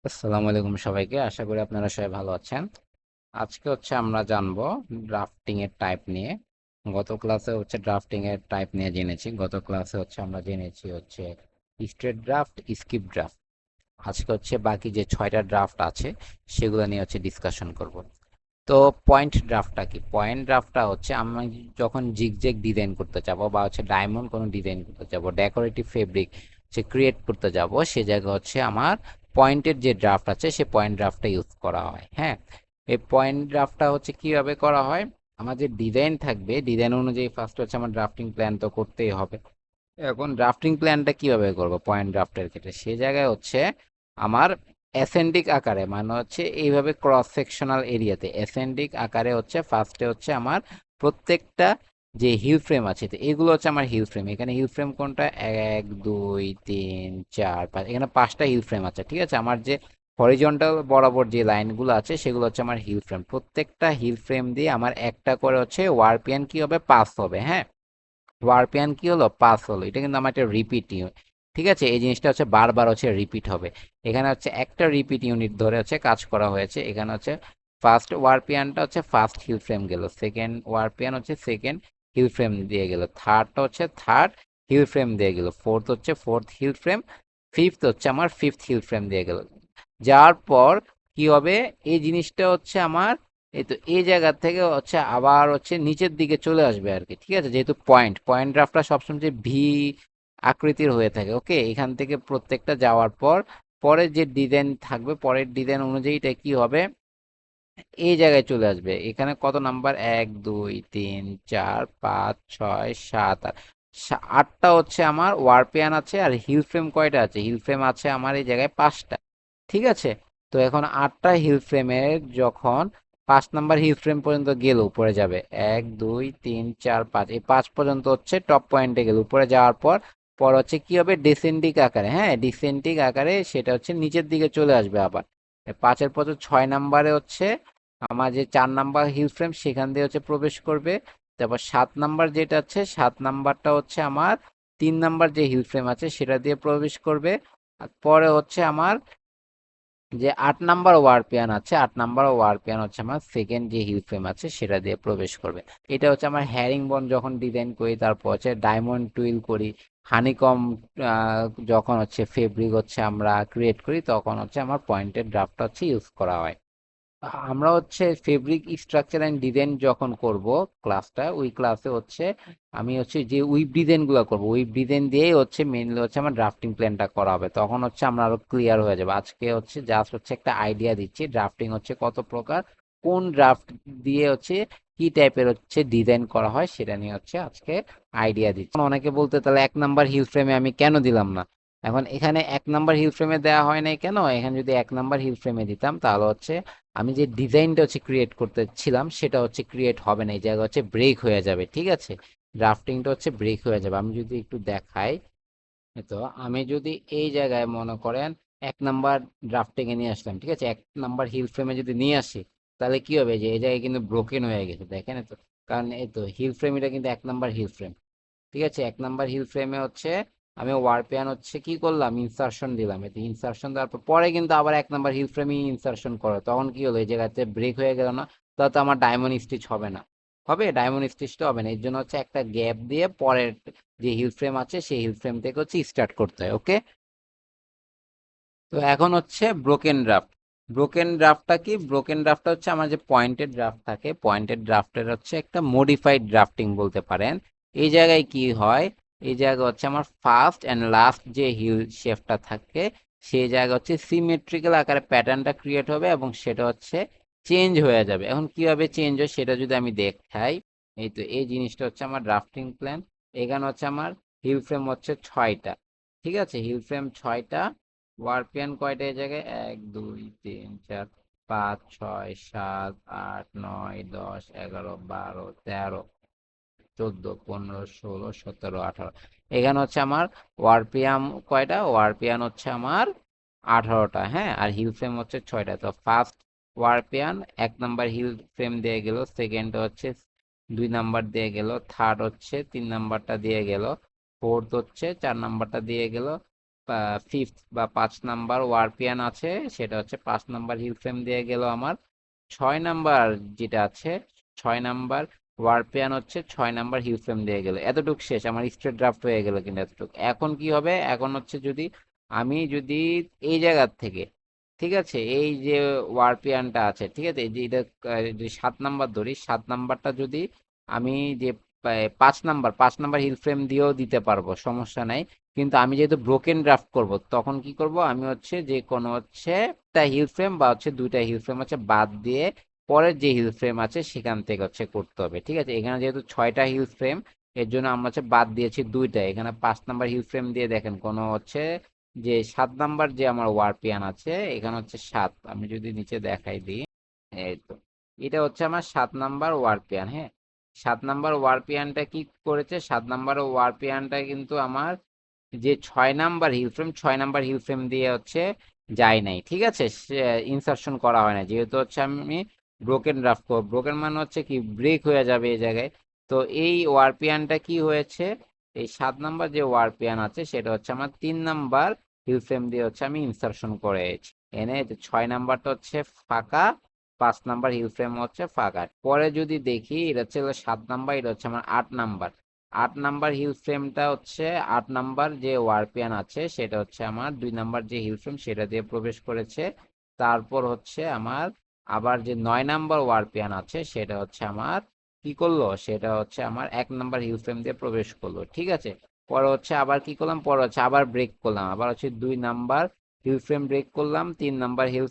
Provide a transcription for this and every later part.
আসসালামু আলাইকুম সবাইকে, আশা করি আপনারা সবাই ভালো আছেন। আজকে আমরা জানবো ড্রাফটিং এর টাইপ নিয়ে। গত ক্লাসে ড্রাফটিং এর টাইপ নিয়ে জেনেছি। গত ক্লাসে আমরা জেনেছি স্ট্রেট ড্রাফট, স্কিপ ড্রাফট। আজকে বাকি যে 6টা ড্রাফট আছে সেগুলো নিয়ে ডিসকাশন করব। তো পয়েন্ট ড্রাফটটা কি? পয়েন্ট ড্রাফটটা আমি যখন জিগজ্যাগ ডিজাইন করতে যাব বা ডায়মন্ড কোনো ডিজাইন করতে যাব, ডেকোরেটিভ ফেব্রিক ক্রিয়েট করতে যাব, সে জায়গায় আমার পয়েন্টের যে ড্রাফট আছে সে পয়েন্ট ড্রাফটটা ইউজ করা হয়। হ্যাঁ, এই পয়েন্ট ড্রাফটটা কিভাবে করা হয়? আমার যে ডিজাইন থাকবে, ডিজাইন অনুযায়ী ফার্স্ট আমার ড্রাফটিং প্ল্যান তো করতেই হবে। এখন ড্রাফটিং প্ল্যানটা কিভাবে করব পয়েন্ট ড্রাফটের ক্ষেত্রে? সে জায়গায় আমার অ্যাসেন্ডিক আকারে, মানে এইভাবে ক্রস সেকশনাল এরিয়াতে অ্যাসেন্ডিক আকারে ফার্স্টে আমার প্রত্যেকটা যে হিল ফ্রেম আছে, তো এগুলো আমার হিল ফ্রেম। এখানে হিল ফ্রেম কোনটা? 1 2 3 4 5, এখানে 5টা হিল ফ্রেম আছে। ঠিক আছে, আমার যে হরিজন্টাল বরাবর যে লাইনগুলো আছে সেগুলো আমার হিল ফ্রেম। প্রত্যেকটা হিল ফ্রেম দিয়ে আমার একটা করে ওয়ারপিয়ান কি হবে? পাস হবে। হ্যাঁ, ওয়ারপিয়ান কি হলো? পাস হলো। এটা কিন্তু আমার একটা রিপিট ইউনিট। ঠিক আছে, এই জিনিসটা বারবার রিপিট হবে। এখানে একটা রিপিট ইউনিট ধরে কাজ করা হয়েছে। এখানে ফার্স্ট ওয়ারপিয়ানটা ফার্স্ট হিল ফ্রেম গেল, second warp yarn second heald frame দিয়ে গেল, থার্ডটা থার্ড হিল ফ্রেম দিয়ে গেল, fourth fourth heald frame, fifth আমার ফিফথ হিল ফ্রেম দিয়ে গেল। যাওয়ার পর কি হবে? এই জিনিসটা আমার এই তো এই জায়গা থেকে আবার নিচের দিকে চলে আসবে আর কি। ঠিক আছে, যেহেতু পয়েন্ট পয়েন্ট গ্রাফটা সবসময় যে ভি আকৃতির হয়ে থাকে। ওকে, এখান থেকে প্রত্যেকটা যাওয়ার পর পরের যে ডিজাইন থাকবে, পরের ডিজাইন অনুযায়ী এটা কি হবে? এই জায়গায় চলে আসবে। এখানে কত নাম্বার? 1 2 3 4 5 6 7 8। 8টা আমার ওয়ারপিয়ান আছে, আর হিল ফ্রেম কয়টা আছে? হিল ফ্রেম আছে আমার এই জায়গায় 5টা। ঠিক আছে, তো এখন 8টা হিল ফ্রেমের যখন 5 নাম্বার হিল ফ্রেম পর্যন্ত গেল, উপরে যাবে। 1 2 3 4 5, এই 5 পর্যন্ত টপ পয়েন্টে গেল। উপরে যাওয়ার পর পর কি হবে? ডিসেন্ডিং আকারে, হ্যাঁ ডিসেন্ডিং আকারে সেটা নিচের দিকে চলে আসবে আবার। 5-এর পর 6 নাম্বারে আমার যে 4 নাম্বার হিল ফ্রেম সেখান দিয়ে প্রবেশ করবে। তারপর 7 নাম্বার যেটা 7 নাম্বারটা আমার 3 নাম্বার যে হিল ফ্রেম আছে সেটা দিয়ে প্রবেশ করবে। আর পরে আমার যে 8 নাম্বার ওয়ারপিয়ান আছে, 8 নাম্বার ওয়ারপিয়ান আমার সেকেন্ড যে হিল ফ্রেম আছে সেটা দিয়ে প্রবেশ করবে। এটা আমার হ্যারিং বন যখন ডিজাইন করি, তারপর ডায়মন্ড টুইল করি, হানিকম যখন ফেব্রিক আমরা ক্রিয়েট করি, তখন আমার পয়েন্টেড ড্রাফট ইউজ করা হয়। আমরা ফেব্রিক স্ট্রাকচার এন্ড ডিজাইন যখন করব ক্লাসটা, ওই ক্লাসে আমি যে উইব ডিজাইন গুলো করবো, উইব ডিজাইন দিয়েই মেইনলি আমার ড্রাফটিং প্ল্যানটা করা হবে। তখন আমরা আরো ক্লিয়ার হয়ে যাবে। আজকে জাস্ট একটা আইডিয়া দিচ্ছি ড্রাফটিং কত প্রকার, কোন ড্রাফট দিয়ে কি টাইপের ডিজাইন করা হয় সেটা নিয়ে আজকে আইডিয়া দিচ্ছি। অনেকে বলতে, তাহলে 1 নাম্বার হিল ফ্রেমে আমি কেন দিলাম না? এখন এখানে 1 নাম্বার হিল ফ্রেমে দেওয়া হয় নাই কেন? এখানে যদি 1 নাম্বার হিল ফ্রেমে দিতাম তাহলে আমি যে ডিজাইনটা ক্রিয়েট করতেছিলাম সেটা ক্রিয়েট হবে না, এই জায়গা ব্রেক হয়ে যাবে। ঠিক আছে, ড্রাফটিংটা ব্রেক হয়ে যাবে। আমি যদি একটু দেখাই, তো আমি যদি এই জায়গায় মনে করেন 1 নাম্বার ড্রাফটিং এ নিয়ে আসলাম, ঠিক আছে, 1 নাম্বার হিল ফ্রেমে যদি নিয়ে আসি, তাহলে কি হবে? যে এই জায়গায় কিন্তু ব্রোকেন হয়ে গেছে, দেখেন তো। কারণ এই তো হিল ফ্রেম, এটা কিন্তু 1 নাম্বার হিল ফ্রেম। ঠিক আছে, 1 নাম্বার হিল ফ্রেমে আমি ওয়ারপিয়ান কি করলাম? ইনসারশন দিলাম। এতে ইনসারশন দেওয়ার পর পরে কিন্তু আবার 1 নাম্বার হিল ফ্রেমে ইনসারশন করে, তখন কি হলো? এই জায়গাতে ব্রেক হয়ে গেল না? তাহলে তো আমার ডায়মন্ড স্টিচ হবে না। হবে? ডায়মন্ড স্টিচটা হবে না। এর জন্য একটা গ্যাপ দিয়ে পরের যে হিল ফ্রেম আছে সেই হিল ফ্রেম থেকে স্টার্ট করতে হয়। ওকে, তো এখন ব্রোকেন ড্রাফট। ব্রোকেন ড্রাফটটা কি? ব্রোকেন ড্রাফটটা আমার যে পয়েন্টেড ড্রাফট থাকে, পয়েন্টেড ড্রাফটের একটা মডিফাইড ড্রাফটিং বলতে পারেন। এই জায়গায় কি হয়? এই জায়গায় আমার ফার্স্ট এন্ড লাস্ট যে হিল শেপটা থাকে সেই জায়গা সিমেট্রিক্যাল আকারে প্যাটার্নটা ক্রিয়েট হবে, এবং সেটা চেঞ্জ হয়ে যাবে। এখন কিভাবে চেঞ্জ হয় সেটা যদি আমি দেখাই, এই তো এই জিনিসটা আমার ড্রাফটিং প্ল্যান। এখানে আমার হিল ফ্রেম 6টা। ঠিক আছে, হিল ফ্রেম 6টা, ওয়ারপিয়ান কয়টা এই জায়গায়? 1 2 3 4 5 6 7 8 9 10 11 12 13 14 15 16 17 18। এখানে আমার ওয়ারপিয়াম কয়টা? ওয়ারপিয়ান আমার 18টা। হ্যাঁ, আর হিল ফ্রেম 6টা। তো first warp yarn 1 number heald frame দিয়ে গেল, সেকেন্ড 2 নাম্বার দিয়ে গেল, থার্ড 3 নাম্বারটা দিয়ে গেল, ফোর্থ 4 নাম্বারটা দিয়ে গেল, ফিফথ বা 5 নাম্বার ওয়ারপিয়ান আছে, সেটা হচ্ছে 5 নাম্বার হিল ফ্রেম দিয়ে গেল আমার। 6 নাম্বার যেটা আছে, 6 নাম্বার ওয়ারপিয়ান হচ্ছে 6 নাম্বার হিল ফ্রেম দিয়ে গেল। এতটুক শেষ, আমার স্ট্রেট ড্রাফট হয়ে গেল কিন্তু এতটুক। এখন কি হবে, এখন হচ্ছে আমি যদি এই জায়গার থেকে, ঠিক আছে, এই যে ওয়ারপিয়ানটা আছে, ঠিক আছে, এই যে এটা যদি 7 নাম্বার ধরি, 7 নাম্বারটা যদি আমি যে 5 নাম্বার হিল ফ্রেম দিয়েও দিতে পারবো, সমস্যা নাই। কিন্তু আমি যেহেতু ব্রোকেন ড্রাফট করব, তখন কি করব, আমি হচ্ছে যে কোনো হচ্ছে একটা হিল ফ্রেম বা হচ্ছে দুইটা হিল ফ্রেম হচ্ছে বাদ দিয়ে পরের যে হিল ফ্রেম আছে সেখান থেকে হচ্ছে করতে হবে। ঠিক আছে, এখানে যেহেতু 6টা হিল ফ্রেম, এর জন্য আমরা হচ্ছে বাদ দিয়েছি দুইটা। এখানে 5 নাম্বার হিল ফ্রেম দিয়ে দেখেন কোনো হচ্ছে যে 7 নাম্বার যে আমার ওয়ারপিয়ান আছে, এখানে হচ্ছে 7, আমি যদি নিচে দেখাই দিই, এই তো এটা হচ্ছে আমার 7 নাম্বার ওয়ারপিয়ান। হ্যাঁ, 7 নাম্বার ওয়ারপিয়ানটা কি করেছে, 7 নাম্বার ওয়ারপিয়ানটা কিন্তু আমার যে 6 number heald frame, 6 number heald frame দিয়ে হচ্ছে যায় নাই, ঠিক আছে, ইনসারশন করা হয় না, যেহেতু হচ্ছে আমি ব্রোকেন ড্রাফট করব। ব্রোকেন মানে হচ্ছে কি, ব্রেক হয়ে যাবে এই জায়গায়। তো এই ওয়ারপিয়ানটা কি হয়েছে, এই 7 নাম্বার যে ওয়ারপিয়ান আছে সেটা হচ্ছে আমার 3 নাম্বার হিল ফ্রেম দিয়ে হচ্ছে আমি ইনসারশন করেছি। এনে 6 নাম্বারটা হচ্ছে ফাঁকা, 5 নাম্বার হিল ফ্রেম হচ্ছে ফাঁকা। পরে যদি দেখি, এটা হচ্ছে 7 নাম্বার, এটা হচ্ছে আমার 8 নাম্বার। 8 নাম্বার হিল ফ্রেমটা হচ্ছে, 8 নাম্বার যে ওয়ারপিয়ান আছে সেটা হচ্ছে আমার 2 নাম্বার যে হিল ফ্রেম সেটা দিয়ে প্রবেশ করেছে। তারপর হচ্ছে আমার আবার যে 9 নাম্বার ওয়ারপিয়ান আছে সেটা হচ্ছে আমার কি করলো, সেটা হচ্ছে আমার 1 নাম্বার হিল ফ্রেম দিয়ে প্রবেশ করলো। ঠিক আছে, পরে হচ্ছে আবার কি করলাম, পরে হচ্ছে আবার ব্রেক করলাম, আবার হচ্ছে 2 নাম্বার হিল ফ্রেম ব্রেক করলাম, 3 নাম্বার হিল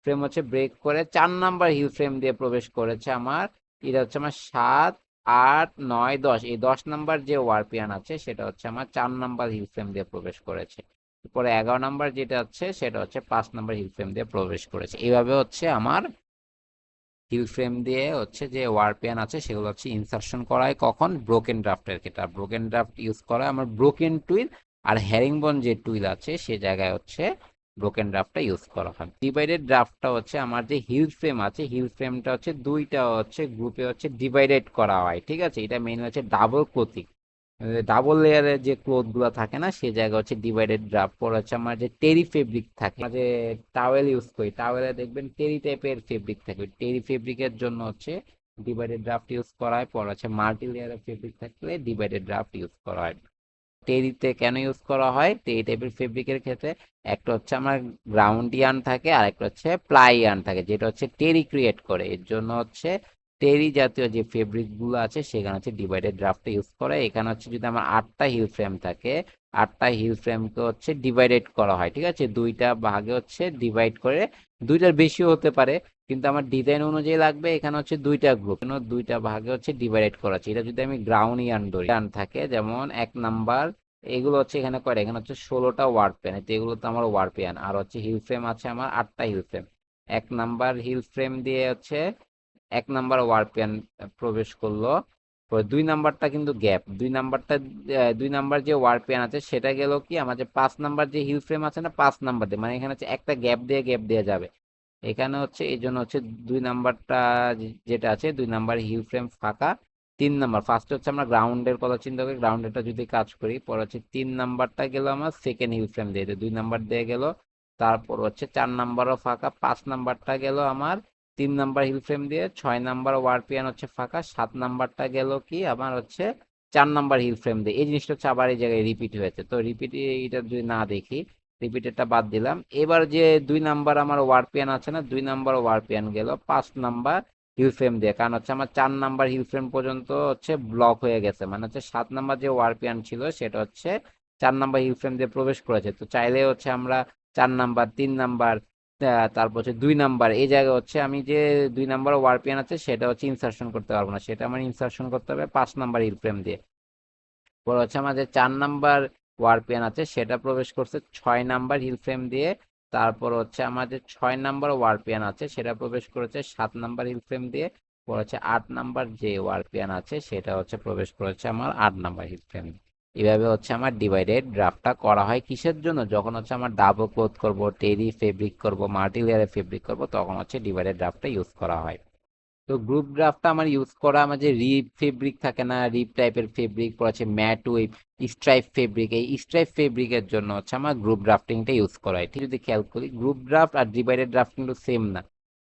ফ্রেম হচ্ছে ব্রেক করে 4 নাম্বার হিল ফ্রেম দিয়ে প্রবেশ করেছে আমার। এটা হচ্ছে আমার 7, 8, 9, 10, এই 10 নাম্বার যে ওয়ারপিয়ান আছে সেটা হচ্ছে আমার 4 নাম্বার হিল ফ্রেম দিয়ে প্রবেশ করেছে। এরপরে 11 নাম্বার যেটা আছে সেটা হচ্ছে 5 নাম্বার হিল ফ্রেম দিয়ে প্রবেশ করেছে। এইভাবে হচ্ছে আমার হিল ফ্রেম দিয়ে হচ্ছে যে ওয়ারপিয়ান আছে সেগুলো হচ্ছে ইনসারশন করা হয়। কখন, ব্রোকেন ড্রাফটের ক্ষেত্রে। ব্রোকেন ড্রাফট ইউজ করা হয় আমার ব্রোকেন টুইল আর হ্যারিংবন যে টুইল আছে সে জায়গায় হচ্ছে ব্রোকেন ড্রাফটটা ইউজ করা হয়। ডিভাইডেড ড্রাফটটা হচ্ছে আমার যে হিল ফ্রেম আছে, হিল ফ্রেমটা হচ্ছে দুইটা হচ্ছে গ্রুপে হচ্ছে ডিভাইডেড করা হয়। ঠিক আছে, এটা মেইন হচ্ছে ডাবল ক্লোথিং, ডাবল লেয়ারের যে ক্লোথ গুলো থাকে না, সে জায়গা হচ্ছে ডিভাইডেড ড্রাফট। পর হচ্ছে আমার যে টেরি ফেব্রিক থাকে, আমরা যে টাওয়েল ইউজ করি, টাওয়েলে দেখবেন টেরি টাইপের ফেব্রিক থাকে, টেরি ফেব্রিকের জন্য হচ্ছে ডিভাইডেড ড্রাফট ইউজ করা হয়। পর হচ্ছে মাল্টি লেয়ারের ফেব্রিক থাকলে ডিভাইডেড ড্রাফট ইউজ করা হয়। টেরিতে কেন ইউজ করা হয়, টেরি টাইপের ফেব্রিকের ক্ষেত্রে একটা হচ্ছে আমার গ্রাউন্ড ইয়ার্ন থাকে আর একটা হচ্ছে প্লাই ইয়ার্ন থাকে, যেটা হচ্ছে টেরি ক্রিয়েট করে। এর জন্য হচ্ছে টেরি জাতীয় যে ফেব্রিক গুলো আছে সেখানে হচ্ছে ডিভাইডেড ড্রাফটে ইউজ করে। এখানে হচ্ছে যদি আমার 8টা হিল ফ্রেম থাকে, 8টা হিল ফ্রেমকে হচ্ছে ডিভাইডেড করা হয়। ঠিক আছে, দুইটা ভাগে হচ্ছে ডিভাইড করে, দুইটার বেশিও হতে পারে, কিন্তু আমার ডিজাইন অনুযায়ী লাগবে। এখানে হচ্ছে দুইটা গ্রুপ, দুইটা ভাগে হচ্ছে ডিভাইডেড করা আছে। এটা যদি আমি গ্রাউন্ড ইয়ার্ন ধরি, ইয়ার্ন থাকে যেমন 1 নাম্বার, এগুলো হচ্ছে এখানে কয়টা, এখানে হচ্ছে 16টা ওয়ারপেন, তো এগুলো তো আমার ওয়ারপেন। আর হচ্ছে হিল ফ্রেম আছে আমার 8টা heald frame. 1 number heald frame দিয়ে হচ্ছে 1 নাম্বার ওয়ারপেন প্রবেশ করলো। 2 নাম্বারটা কিন্তু গ্যাপ, 2 নাম্বারটা, 2 নাম্বার যে ওয়ারপেন আছে সেটা গেল কি আমার যে 5 নাম্বার যে হিল ফ্রেম আছে না, 5 নাম্বার দিয়ে, মানে এখানে হচ্ছে একটা গ্যাপ দিয়ে যাবে। এখানে হচ্ছে এই জন্য হচ্ছে 2 নাম্বারটা যেটা আছে, 2 নাম্বার হিল ফ্রেম ফাঁকা। 3 নাম্বার, ফার্স্ট হচ্ছে আমরা গ্রাউন্ডের কথা চিন্তা করি, গ্রাউন্ডেরটা যদি কাজ করি, পরে হচ্ছে 3 নাম্বারটা গেল আমার সেকেন্ড হিল ফ্রেম দিয়ে, 2 নাম্বার দিয়ে গেল। তারপর হচ্ছে 4 নাম্বারও ফাঁকা, 5 নাম্বারটা গেল আমার 3 নাম্বার হিল ফ্রেম দিয়ে, 6 নাম্বার ওয়ারপিয়ান হচ্ছে ফাঁকা, 7 নাম্বারটা গেল কি আমার হচ্ছে 4 নাম্বার হিল ফ্রেম দিয়ে। এই জিনিসটা হচ্ছে আবার এই জায়গায় রিপিট হয়েছে, তো রিপিট এটা যদি না দেখি, রিপিটেডটা বাদ দিলাম। এবার যে 2 নাম্বার আমার ওয়ারপিয়ান আছে না, 2 নাম্বার ওয়ারপিয়ান গেল 5 নাম্বার হিল ফ্রেম দিয়ে, কারণ হচ্ছে আমার 4 নাম্বার হিল ফ্রেম পর্যন্ত হচ্ছে ব্লক হয়ে গেছে, মানে হচ্ছে 7 নাম্বার যে ওয়ারপিয়ান ছিল সেটা হচ্ছে 4 নাম্বার হিল ফ্রেম দিয়ে প্রবেশ করেছে। তো চাইলে হচ্ছে আমরা 4 নাম্বার, 3 নাম্বার, তারপর হচ্ছে 2 নাম্বার, এই জায়গায় হচ্ছে আমি যে 2 নাম্বার ওয়ারপিয়ান আছে সেটা হচ্ছে ইনসার্শন করতে পারবো না, সেটা আমার ইনসার্শন করতে হবে 5 নাম্বার হিল ফ্রেম দিয়ে। পরে হচ্ছে আমাদের 4 নাম্বার ওয়ারপিয়ান আছে সেটা প্রবেশ করছে 6 নাম্বার হিল ফ্রেম দিয়ে। তারপর হচ্ছে আমাদের 6 নাম্বার ওয়ারপিয়ান আছে সেটা প্রবেশ করেছে 7 নাম্বার হিল ফ্রেম দিয়ে। পরে হচ্ছে 8 নাম্বার যে ওয়ারপিয়ান আছে সেটা হচ্ছে প্রবেশ করেছে আমার 8 নাম্বার হিল ফ্রেম। এইভাবে হচ্ছে আমার ডিভাইডেড ড্রাফটটা করা হয়। কিসের জন্য, যখন হচ্ছে আমার ডাবল ক্লোথ করব, টেরি ফেব্রিক করব, মাল্টি লেয়ারের ফেব্রিক করব, তখন হচ্ছে ডিভাইডেড ড্রাফটটা ইউজ করা হয়। তো গ্রুপ ড্রাফটটা আমার ইউজ করা, আমার যে রিপ ফেব্রিক থাকে না, রিপ টাইপের ফেব্রিক, পর আছে ম্যাট ওয়েভ, স্ট্রাইপ ফেব্রিক, এই স্ট্রাইপ ফেব্রিকের জন্য হচ্ছে আমার গ্রুপ ড্রাফটিংটা ইউজ করা হয়। ঠিক যদি খেয়াল করি, গ্রুপ ড্রাফট আর ডিভাইডেড ড্রাফট কিন্তু সেম না।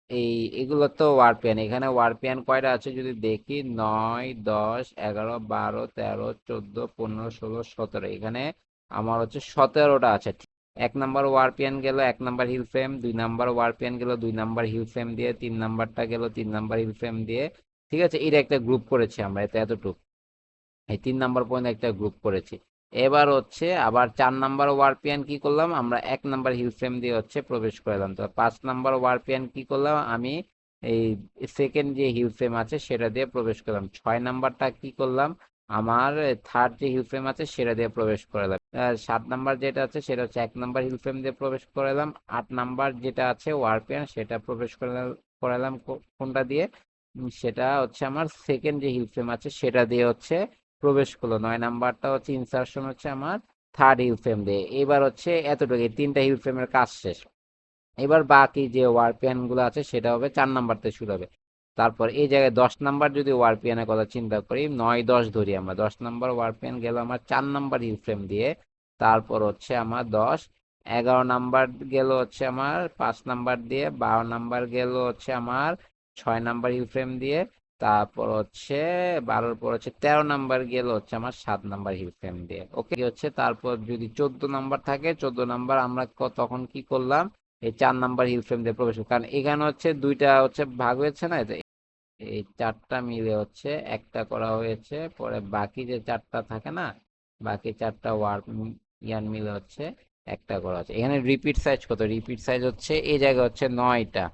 এই এগুলো তো ওয়ারপিয়ান, এখানে ওয়ারপিয়ান কয়টা আছে যদি দেখি, 9, 10, 11, 12, 13, 14, 15, 16, 17, এখানে আমার হচ্ছে 17টা আছে। এক নাম্বার ওয়ারপিয়ান গেল 1 নাম্বার হিল ফ্রেম, 2 নাম্বার ওয়ারপিয়ান গেল 2 নাম্বার হিল ফ্রেম দিয়ে, 3 নাম্বারটা গেল 3 নাম্বার হিল ফ্রেম দিয়ে। ঠিক আছে, এটা একটা গ্রুপ করেছি আমরা, এতটুকু এই 3 নাম্বার পর্যন্ত একটা গ্রুপ করেছি। এবার হচ্ছে আবার 4 নাম্বার ওয়ারপিয়ান কি করলাম আমরা, 1 নাম্বার হিল ফ্রেম দিয়ে হচ্ছে প্রবেশ করলাম। তো 5 নাম্বার ওয়ারপিয়ান কি করলাম আমি, এই সেকেন্ড যে হিল ফ্রেম আছে সেটা দিয়ে প্রবেশ করলাম। 6 নাম্বারটা কি করলাম, আমার থার্ড যে হিল ফ্রেম আছে সেটা দিয়ে প্রবেশ করালাম। 7 নাম্বার যেটা আছে সেটা হচ্ছে 1 নাম্বার হিল ফ্রেম দিয়ে প্রবেশ করালাম। 8 নাম্বার যেটা আছে ওয়ারপিয়ান সেটা প্রবেশ করালাম কোনটা দিয়ে, সেটা হচ্ছে আমার সেকেন্ড যে হিল ফ্রেম আছে সেটা দিয়ে হচ্ছে প্রবেশ করলো। 9 নাম্বারটা হচ্ছে ইনসার্শন হচ্ছে আমার থার্ড হিল ফ্রেম দিয়ে। এবার হচ্ছে এতটুকু, এই 3টা হিল ফ্রেমের কাজ শেষ। এবার বাকি যে ওয়ারপিয়ান গুলো আছে সেটা হবে 4 নাম্বারতে শুরু হবে। তারপর এই জায়গায় 10 নাম্বার যদি ওয়ারপিয়ানের কথা চিন্তা করি, 9, 10 ধরি আমরা, 10 নাম্বার ওয়ারপিয়ান গেল আমার 4 নাম্বার হিল ফ্রেম দিয়ে। তারপর হচ্ছে আমার 10, 11 নাম্বার গেল হচ্ছে আমার 5 নাম্বার দিয়ে, 12 নাম্বার গেল হচ্ছে আমার 6 নাম্বার হিল ফ্রেম দিয়ে। তারপর হচ্ছে 12-র পর হচ্ছে 13 নাম্বার গেল হচ্ছে আমার 7 নাম্বার হিল ফ্রেম দিয়ে। ওকে হচ্ছে, তারপর যদি 14 নাম্বার থাকে, 14 নাম্বার আমরা তখন কি করলাম, এই 4 নাম্বার হিল ফ্রেম দিয়ে প্রবেশ কারণ এখানে হচ্ছে দুইটা হচ্ছে ভাগ হয়েছে না, এই 4টা মিলে হচ্ছে একটা করা হয়েছে। পরে বাকি যে 4টা থাকে না, বাকি 4টা ওয়ার্ক ইয়ান মিলে হচ্ছে একটা করা হচ্ছে। এখানে রিপিট সাইজ কত, রিপিট সাইজ হচ্ছে এই জায়গা হচ্ছে 9টা,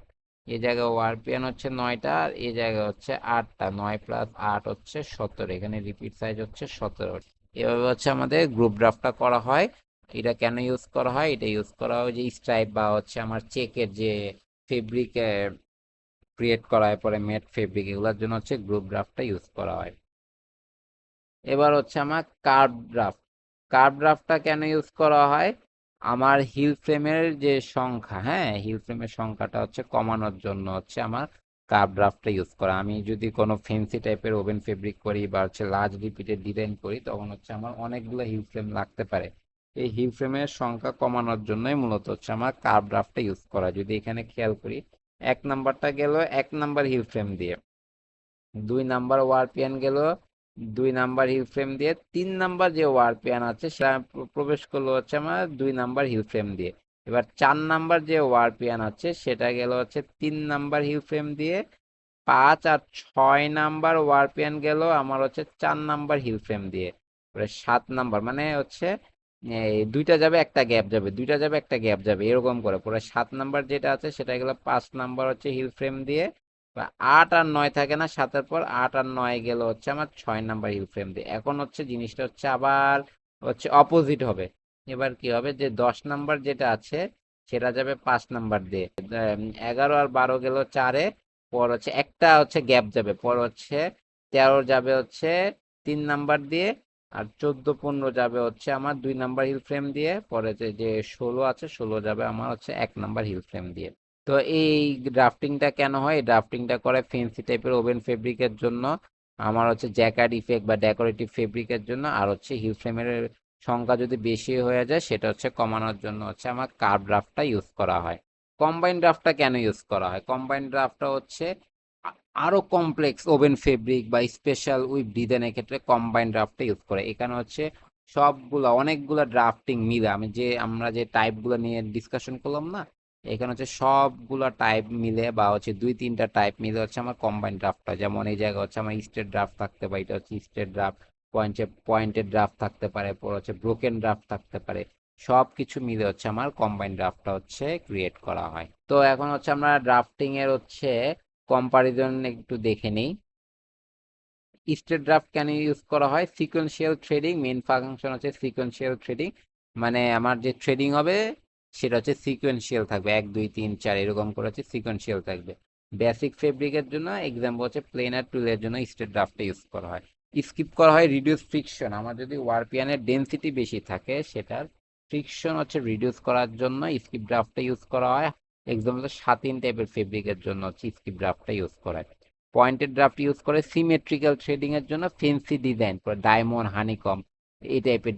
এই জায়গায় ওয়ারপিয়ান হচ্ছে 9টা, আর এই জায়গায় হচ্ছে 8টা, 9 + 8 হচ্ছে 17, এখানে রিপিট সাইজ হচ্ছে 17। এভাবে হচ্ছে আমাদের গ্রুপ ড্রাফটটা করা হয়। এটা কেন ইউজ করা হয়, এটা ইউজ করা হয় যে স্ট্রাইপ বা হচ্ছে আমার চেকের যে ফেব্রিক ক্রিয়েট করা হয়, পরে ম্যাট ফেব্রিক, এগুলোর জন্য হচ্ছে গ্রুপ ড্রাফটটা ইউজ করা হয়। এবার হচ্ছে আমার কার্ভ ড্রাফট। কার্ভ ড্রাফটটা কেন ইউজ করা হয়, আমার হিল ফ্রেমের যে সংখ্যা, হ্যাঁ হিল ফ্রেমের সংখ্যাটা হচ্ছে কমানোর জন্য হচ্ছে আমার কার্ভ ড্রাফটটা ইউজ করা। আমি যদি কোনো ফেন্সি টাইপের ওভেন ফেব্রিক করি বা হচ্ছে লার্জ রিপিটেড ডিজাইন করি, তখন হচ্ছে আমার অনেকগুলো হিল ফ্রেম লাগতে পারে। এই হিল ফ্রেমের সংখ্যা কমানোর জন্যই মূলত হচ্ছে আমার কার্ভ ড্রাফটটা ইউজ করা। যদি এখানে খেয়াল করি, 1 নাম্বারটা গেল 1 নাম্বার হিল ফ্রেম দিয়ে, 2 নাম্বার ওয়ারপিয়ান গেল 2 নাম্বার হিল ফ্রেম দিয়ে, 3 নাম্বার যে ওয়ারপিয়ান আছে সেটা প্রবেশ করলো হচ্ছে আমার 2 নাম্বার হিল ফ্রেম দিয়ে। এবার 4 নাম্বার যে ওয়ারপিয়ান আছে সেটা গেল হচ্ছে 3 নাম্বার হিল ফ্রেম দিয়ে। 5 আর 6 নাম্বার ওয়ারপিয়ান গেল আমার হচ্ছে 4 নাম্বার হিল ফ্রেম দিয়ে। এবারে 7 নাম্বার মানে হচ্ছে এই দুইটা যাবে একটা গ্যাপ যাবে, দুইটা যাবে একটা গ্যাপ যাবে, এরকম করে পরে 7 নাম্বার যেটা আছে সেটা গেল 5 নাম্বার হচ্ছে হিল ফ্রেম দিয়ে। 8 আর 9 থাকে না, 7-এর পর 8 আর 9 গেল হচ্ছে আমার 6 নাম্বার হিল ফ্রেম দিয়ে। এখন হচ্ছে জিনিসটা হচ্ছে আবার হচ্ছে অপোজিট হবে। এবার কি হবে, যে 10 নাম্বার যেটা আছে সেটা যাবে 5 নাম্বার দিয়ে। 11 আর 12 গেল 4-এ, পর হচ্ছে একটা হচ্ছে গ্যাপ যাবে, পর হচ্ছে 13 যাবে হচ্ছে 3 নাম্বার দিয়ে, আর 14, 15 যাবে হচ্ছে আমার 2 নাম্বার হিল ফ্রেম দিয়ে। পরে যে 16 আছে 16 যাবে আমার হচ্ছে 1 নাম্বার হিল ফ্রেম দিয়ে। তো এই ড্রাফটিংটা কেন হয়, ড্রাফটিংটা করে ফেন্সি টাইপের ওভেন ফেব্রিকের জন্য, আমার হচ্ছে জ্যাকার্ড ইফেক্ট বা ডেকোরেটিভ ফেব্রিকের জন্য, আর হচ্ছে হিল ফ্রেমের সংখ্যা যদি বেশি হয়ে যায় সেটা হচ্ছে কমানোর জন্য হচ্ছে আমার কার্ভ ড্রাফটটা ইউজ করা হয়। কম্বাইন্ড ড্রাফটটা কেন ইউজ করা হয়, কম্বাইন্ড ড্রাফটটা হচ্ছে আরো কমপ্লেক্স ওভেন ফেব্রিক বা স্পেশাল উইথ ডিজাইনের ক্ষেত্রে কম্বাইন্ড ড্রাফটটা ইউজ করে। এখানে হচ্ছে সবগুলা অনেকগুলা ড্রাফটিং মিলে, আমরা যে টাইপগুলো নিয়ে ডিসকাশন করলাম না, এখানে হচ্ছে সবগুলা টাইপ মিলে বা হচ্ছে 2-3টা টাইপ মিলে হচ্ছে আমার কম্বাইন্ড ড্রাফটটা। যেমন এই জায়গায় হচ্ছে আমার স্টেট ড্রাফট থাকতে পারে, এটা হচ্ছে স্টেট ড্রাফট, পয়েন্টেড ড্রাফট থাকতে পারে, পর হচ্ছে ব্রোকেন ড্রাফট থাকতে পারে। সব কিছু মিলে হচ্ছে আমার কম্বাইন্ড ড্রাফটটা হচ্ছে ক্রিয়েট করা হয়। তো এখন হচ্ছে আমরা ড্রাফটিং এর হচ্ছে কম্পারিজন একটু দেখে নিই। স্টেট ড্রাফট কেন ইউজ করা হয়, সিকোয়েন্সিয়াল থ্রেডিং, মেইন ফাংশন হচ্ছে সিকোয়েন্সিয়াল থ্রেডিং, মানে আমার যে থ্রেডিং হবে সেটা হচ্ছে সিকোয়েন্সিয়াল থাকবে, 1, 2, 3, 4 এরকম করে হচ্ছে সিকোয়েন্সিয়াল থাকবে। বেসিক ফেব্রিকের জন্য এক্সাম্পল হচ্ছে প্লেনার টুলের জন্য স্টেট ড্রাফটটা ইউজ করা হয়। স্কিপ করা হয় রিডিউস ফ্রিকশন, আমার যদি ওয়ারপিয়ানের ডেন্সিটি বেশি থাকে সেটার ফ্রিকশন হচ্ছে রিডিউস করার জন্য স্কিপ ড্রাফটটা ইউজ করা হয়। এক্সাম্পল সাতিন টাইপের ফেব্রিকের জন্য হচ্ছে স্কিপ ড্রাফটটা ইউজ করা হয়। পয়েন্টেড ড্রাফট ইউজ করে সিমেট্রিক্যাল থ্রেডিং এর জন্য, ফেন্সি ডিজাইন ডায়মন্ড হানিকম এই টাইপের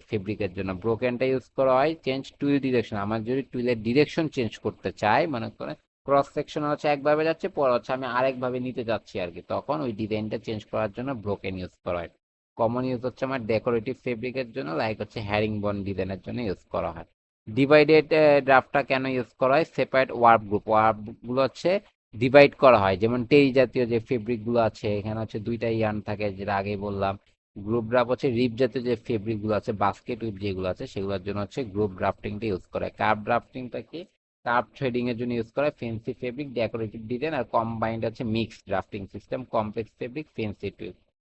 ফেব্রিকের জন্য। ব্রোকেনটা ইউজ করা হয় চেঞ্জ টুইল ডিরেকশন, আমার যদি টুইলের ডিরেকশন চেঞ্জ করতে চাই, মনে করেন ক্রস সেকশন হচ্ছে একভাবে যাচ্ছে, পরে হচ্ছে আমি আরেকভাবে নিতে যাচ্ছি আর কি, তখন ওই ডিজাইনটা চেঞ্জ করার জন্য ব্রোকেন ইউজ করা হয়। কমন ইউজ হচ্ছে আমার ডেকোরেটিভ ফেব্রিকের জন্য, লাইক হচ্ছে হ্যারিং বন ডিজাইনের জন্য ইউজ করা হয়। ডিভাইডেড ড্রাফটটা কেন ইউজ করা হয়? সেপারেট ওয়ার্প গুলো হচ্ছে ডিভাইড করা হয়, যেমন টেরি জাতীয় যে ফেব্রিক গুলো আছে, এখানে হচ্ছে দুইটা ইয়ার্ন থাকে যেটা আগেই বললাম। গ্রুপ ড্রাফট হচ্ছে রিপ জাতীয় যে ফেব্রিক গুলো আছে, বাস্কেট উইপ যেগুলো আছে, সেগুলোর জন্য হচ্ছে গ্রুপ ড্রাফটিংটা ইউজ করা হয়। কার্ভ ড্রাফটিংটা কি? কার্ভ থ্রেডিং এর জন্য ইউজ করা হয়। ফেন্সি ফেব্রিক, ডেকোরেটিভ ডিজাইন আর কম্বাইন্ড আছে mix drafting system, complex fabric, fancy twill.